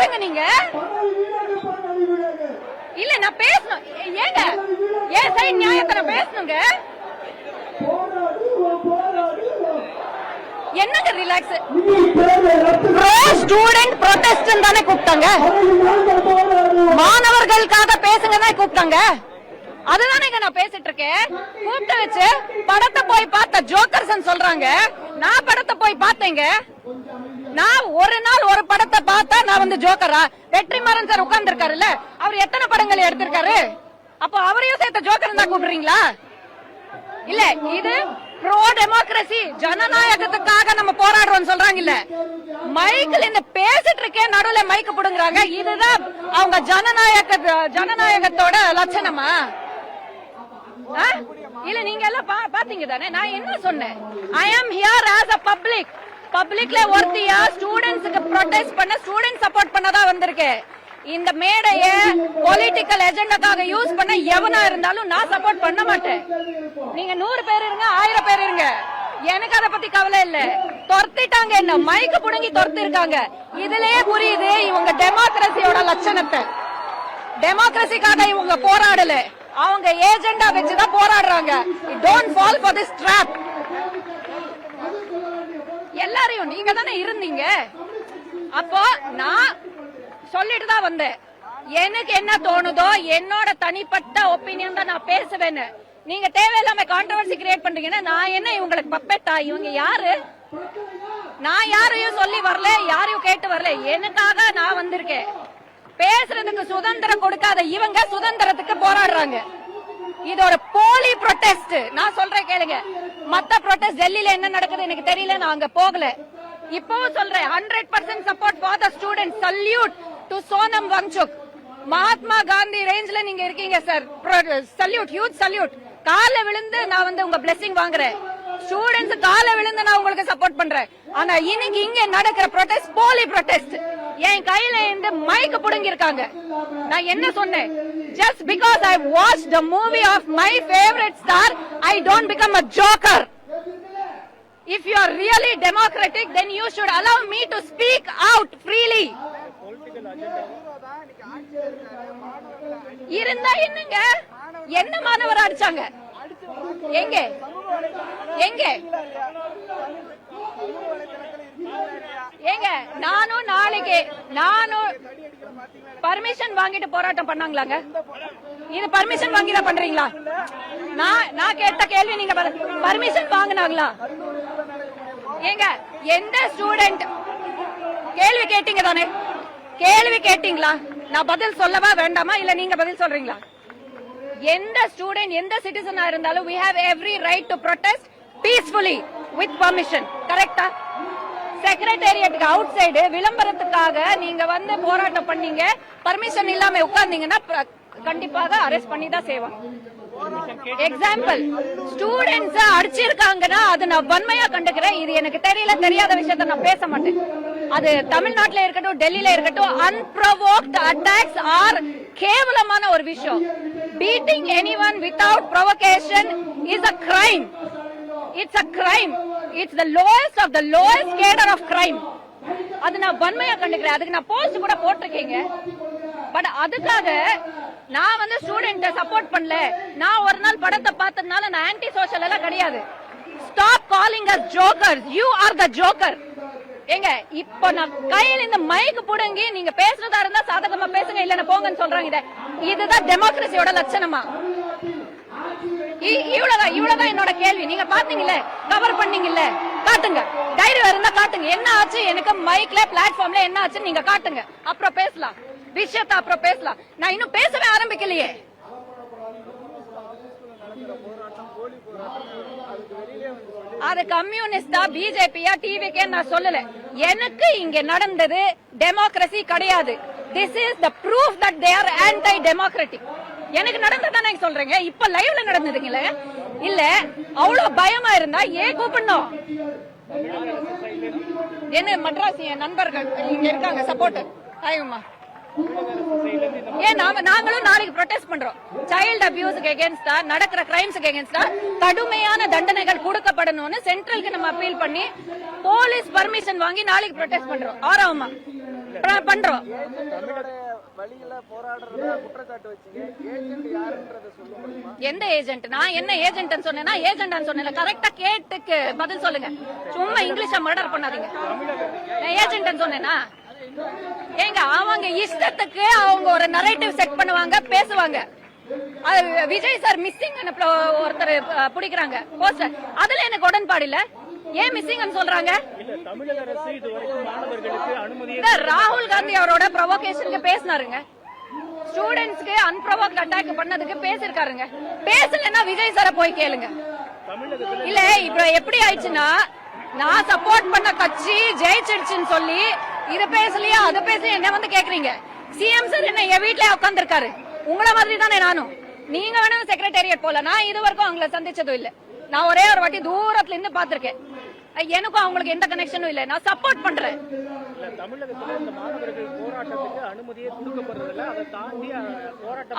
யாருங்க நீங்க? இல்ல நான் பேசணும். ஏங்க ஏன் சைடு நியாயத்தை நான் பேசணுங்க. என்னங்க ரிலாக்ஸ்? ப்ரோ ஸ்டூடெண்ட் ப்ரொடெஸ்ட் தானே கூப்பிட்டாங்க, மாணவர்களுக்காக பேசுங்க தான் கூப்பிட்டாங்க. அதுதானே நான் பேசிட்டு இருக்கேன். கூப்பிட்டு வச்சு படத்தை போய் பார்த்த ஜோக்கர்ஸ் சொல்றாங்க. நான் படத்தை போய் பார்த்தேங்க. நான் ஒரு நாள் ஒரு படத்தை பார்த்தா நான் வந்து ஜோக்கரா? வெற்றிமாறன் சார் உட்கார்ந்து இருக்காருல்ல, அவர் எத்தனை படங்கள் எடுத்திருக்காரு? அப்போ அவரையும் சேர்த்த ஜோக்கர் தான் கூப்பிடுறீங்களா? இல்ல இது ப்ரோ டெமோக்ரசி, ஜனநாயகத்துக்காக நம்ம போராடுறோம் சொல்றாங்க. இல்ல மைக்கில் இந்த பேசிட்டு இருக்கேன், நடுவுல மைக்கு புடுங்குறாங்க. இதுதான் அவங்க ஜனநாயகத்தோட லட்சணமா? இல்ல நீங்க எல்லாம் பாத்தீங்க தானே நான் என்ன சொன்னேன்? ஐ ஆம் ஹியர் ஆஸ் அ பப்ளிக்ல ஒருத்தியா ஸ்டூடெண்ட்ஸ்க்கு ப்ரொடெஸ்ட் பண்ண, ஸ்டூடெண்ட் சப்போர்ட் பண்ணதா வந்திருக்கேன். இந்த மேடைய பொலிட்டிக்கல் எஜெண்டாக்காக யூஸ் பண்ண எவனா இருந்தாலும் நான் சப்போர்ட் பண்ண மாட்டேன். நீங்க 100 பேர் இருங்க, 1000 பேர் இருங்க, எனக்கு அத பத்தி கவலை இல்ல. துரத்திட்டாங்க, என்ன மைக்கு புடுங்கி துரத்தி இருக்காங்க. இதுலயே புரியுது இவங்க டெமோக்ரஸியோட லட்சணத்தை. டெமோக்ரஸிக்காக இவங்க போராடல, அவங்க ஏஜெண்டா வச்சுதான் போராடுறாங்க. Don't fall for this drop. எல்லாரையும் நீங்க தானே இருந்தீங்க. அப்போ நான் சொல்லிட்டு தான் வந்தேன். எனக்கு என்ன தோணுதோ என்னோட தனிப்பட்ட ஒப்பீனியன் தான் நான் பேசுவேன்னு. நீங்க தேவையில்லாம கான்ட்ரோவர்சி கிரியேட் பண்றீங்கன்னா நான் என்ன இவங்களுக்கு பப்பெட்டா? இவங்க யாரு? நான் யாரையும் சொல்லி வரல, யாரையும் கேட்டு வரல. எனக்காக நான் வந்திருக்கேன். பேசுறதுக்கு சுதந்திரம் கொடுக்காத இவங்க சுதந்திரத்துக்கு போராடுறாங்க. இது ஒரு போலி ப்ரொடெஸ்ட். நான் சொல்றேன் கேளுங்க. மத்த ப்ரொடெஸ்ட் டெல்லியில என்ன நடக்குது எனக்கு தெரியல, நான் அங்க போகல. இப்பவும் சொல்றேன் 100% support for the students. Salute to Sonam Wangchuk. Mahatma Gandhi ரேஞ்ச்ல நீங்க இருக்கீங்க சார். Salute, huge salute. கால விழுந்து நான் வந்து உங்க பிளெஸிங் வாங்குறேன். ஸ்டூடெண்ட்ஸ் கால விழுந்து நான் உங்களுக்கு சப்போர்ட் பண்றேன். ஆனா இன்னைக்கு இங்க நடக்கிற ப்ரொடெஸ்ட் போலி ப்ரொடெஸ்ட். என் கையில இருந்து மைக் புடுங்கி இருக்காங்க. நான் என்ன சொன்னேன்? Just because I watched the movie of my favorite star, I don't become a joker. If you are really democratic, then you should allow me to speak out freely. இருந்தா என்னங்க? என்ன மாணவர் அடிச்சாங்க? எங்க எங்க ஏங்க? நானும் பர்மிஷன் வாங்கிட்டு போராட்டம் பண்ணாங்களாங்க? இது பர்மிஷன் வாங்கி தான் பண்றீங்களா? நான் கேட்ட கேள்வி நீங்க பர்மிஷன் வாங்கினாங்களா? ஏங்க எந்த ஸ்டூடெண்ட் கேள்வி கேட்டீங்க தானே? கேள்வி கேட்டீங்களா? நான் பதில் சொல்லவா வேண்டாமா? இல்ல நீங்க பதில் சொல்றீங்களா? எந்த ஸ்டூடெண்ட் எந்த சிட்டிசனா இருந்தாலும் we have every right to protest peacefully with permission. கரெக்டா? செக்ரட்டேரியட்டுக்கு அவுட் சைடு விளம்பரத்துக்காக நீங்க வந்து போராட்டம் பண்ணீங்க, பர்மிஷன் இல்லாம உட்கார்ந்தீங்கன்னா கண்டிப்பாக அரெஸ்ட் பண்ணி தான் செய்வாங்க. எக்ஸாம்பிள், ஸ்டூடெண்ட்ஸ் அடிச்சிருக்காங்கன்னா அது நான் வன்மையா கண்டுக்கிறேன். இது எனக்கு தெரியல, தெரியாத விஷயத்த நான் பேச மாட்டேன். அது தமிழ்நாட்டில இருக்கட்டும், டெல்லியில இருக்கட்டும், அன்ப்ரொவோக்ட் அட்டாக்ஸ் ஆர் கேவலமான ஒரு விஷயம். Beating anyone without provocation is a crime. It's a crime. It's the lowest of the lowest cadre of crime. அது நான் வன்மையா கண்டுக்கிறேன். அதுக்கு நான் போஸ்ட் கூட போட்டிருக்கேங்க. பட் அதுக்காக நான் வந்து ஸ்டூடெண்ட் சப்போர்ட் பண்ணல, நான் ஒரு நாள் படத்தை பார்த்ததுனால நான் ஆன்டி சோஷியல் எல்லாம் கிடையாது. Stop calling us jokers. You are the joker. ஏங்க இப்ப நான் கையில இந்த மைக் புடுங்கி நீங்க பேசுறதா இருந்தா சாதகமா பேசுங்க, இல்லன்னா போங்கன்னு சொல்றாங்க. இதுதான் டெமோக்ரஸியோட லட்சணமா? இவ்வளவுதான் என்னோட கேள்வி. நீங்க பாத்தீங்கல்ல, கவர் பண்ணீங்கல்ல, காட்டுங்க. டைரி இருந்தா காட்டுங்க. என்ன ஆச்சு எனக்கு மைக்ல பிளாட்ஃபார்ம்ல என்ன ஆச்சு நீங்க காட்டுங்க. அப்புறம் பேசலாம் விஷயத்தை, அப்புறம் பேசலாம். நான் இன்னும் பேசவே ஆரம்பிக்கலையே. அது கம்யூனிஸ்டா பிஜேபியா டிவிக்கே நான் சொல்லல. எனக்கு இங்க நடந்தது டெமோக்ரஸி கிடையாது. This is the proof that they are anti democratic. எனக்கு நடந்ததான் நான் சொல்றேங்க. இப்ப லைவ்ல நடந்ததுங்களே. இல்ல அவ்வளவு பயமா இருந்தா ஏன் கூப்பிடணும்? என்ன மட்ராஸ் என் நண்பர்கள் இங்க இருக்காங்க சப்போர்ட். ஆயுமா ஏன் நாங்களும் நாளைக்கு ப்ரொடெஸ்ட் பண்றோம். சைல்ட் அபியூஸ்க்கு எகென்ஸ்டா, நடக்கிற கிரைம்ஸ்க்கு எகென்ஸ்டா கடுமையான தண்டனைகள் கொடுக்கப்படணும்னு சென்ட்ரலுக்கு நம்ம அப்பீல் பண்ணி போலீஸ் பர்மிஷன் வாங்கி நாளைக்கு ப்ரொடெஸ்ட் பண்றோம். ஆறாவமா பண்றோம். வழியில போராடுறதா குற்றச்சாட்டு வச்சீங்க. ஏஜென்ட் யாருன்றத சொல்ல முடியுமா? எந்த ஏஜென்ட்? நான் என்ன ஏஜென்ட்னு சொன்னேனா? ஏஜென்ட்னு சொன்னேன். கரெக்டா கேட்டுக்கு பதில் சொல்லுங்க. சும்மா இங்கிலீஷ மர்டர் பண்ணாதீங்க. நான் ஏஜென்ட்னு சொன்னேனா? ஏங்க அவங்க இஷ்டத்துக்கு அவங்க ஒரு நரேட்டிவ் செட் பண்ணுவாங்க, பேசுவாங்க. விஜய் சார் மிஸ்ஸிங் ஒருத்தர் பிடிக்கிறாங்க போஸ்டர், அதுல எனக்கு உடன்பாடு இல்ல. ஏன் மிஸ்ஸிங் சொல்றாங்க? ராகுல் காந்தி அவரோட ப்ரொவோகேஷனுக்கு பேசினாருங்க. ஸ்டூடெண்ட்ஸ்க்கு அன்ப்ரொவோக்ட் அட்டாக் பண்ணதுக்கு பேசிருக்காருங்க. பேசலன்னா விஜய் சார போய் கேளுங்க. இல்ல இப்ப எப்படி ஆயிடுச்சுன்னா, நான் சப்போர்ட் பண்ண கட்சி ஜெயிச்சிடுச்சுன்னு சொல்லி இத பேசலையா அத பேசலையா என்ன வந்து கேக்குறீங்க? சிஎம் சார் என்ன என் வீட்லயே உட்கார்ந்து இருக்காரு. உங்களை மாதிரி தானே நானும். நீங்க வேணும் செக்ரட்டேரியட் போல, நான் இது வரைக்கும் அவங்கள சந்திச்சதும் இல்ல. நான் ஒரே ஒரு வாட்டி தூரத்துல இருந்து பாத்திருக்கேன். எனக்கும் அவங்களுக்கு எந்த கனெக்ஷனும் இல்ல. நான் சப்போர்ட் பண்றேன்.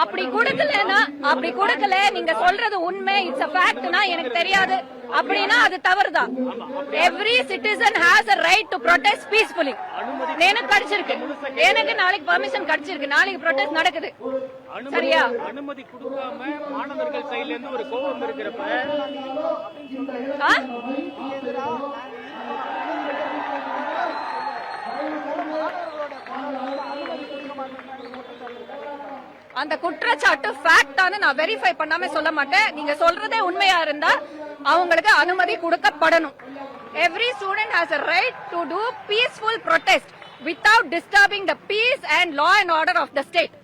அப்படி கொடுக்கல நீங்க சொல்றது உண்மை, இட்ஸ் a ஃபேக்ட்னா எனக்கு தெரியாது அப்படின்னா அது தவறுதான். Every citizen has a right to protest peacefully. எனக்கு கிடைச்சிருக்கு. எனக்கு நாளைக்கு பெர்மிஷன் கிடைச்சிருக்கு. நாளைக்கு ப்ரொடெஸ்ட் நடக்குது. சரியா? அனுமதி கொடுக்காம மாணவர்கள் சைடுல இருந்து ஒரு கோபம் இருக்கிறப்ப அந்த குற்றச்சாட்டு ஃபேக்டான நான் வெரிஃபை பண்ணாம சொல்ல மாட்டேன். நீங்க சொல்றதே உண்மையா இருந்தா அவங்களுக்கு அனுமதி கொடுக்கப்படணும். Every student has a right to do peaceful protest without disturbing the peace and law and order of the state.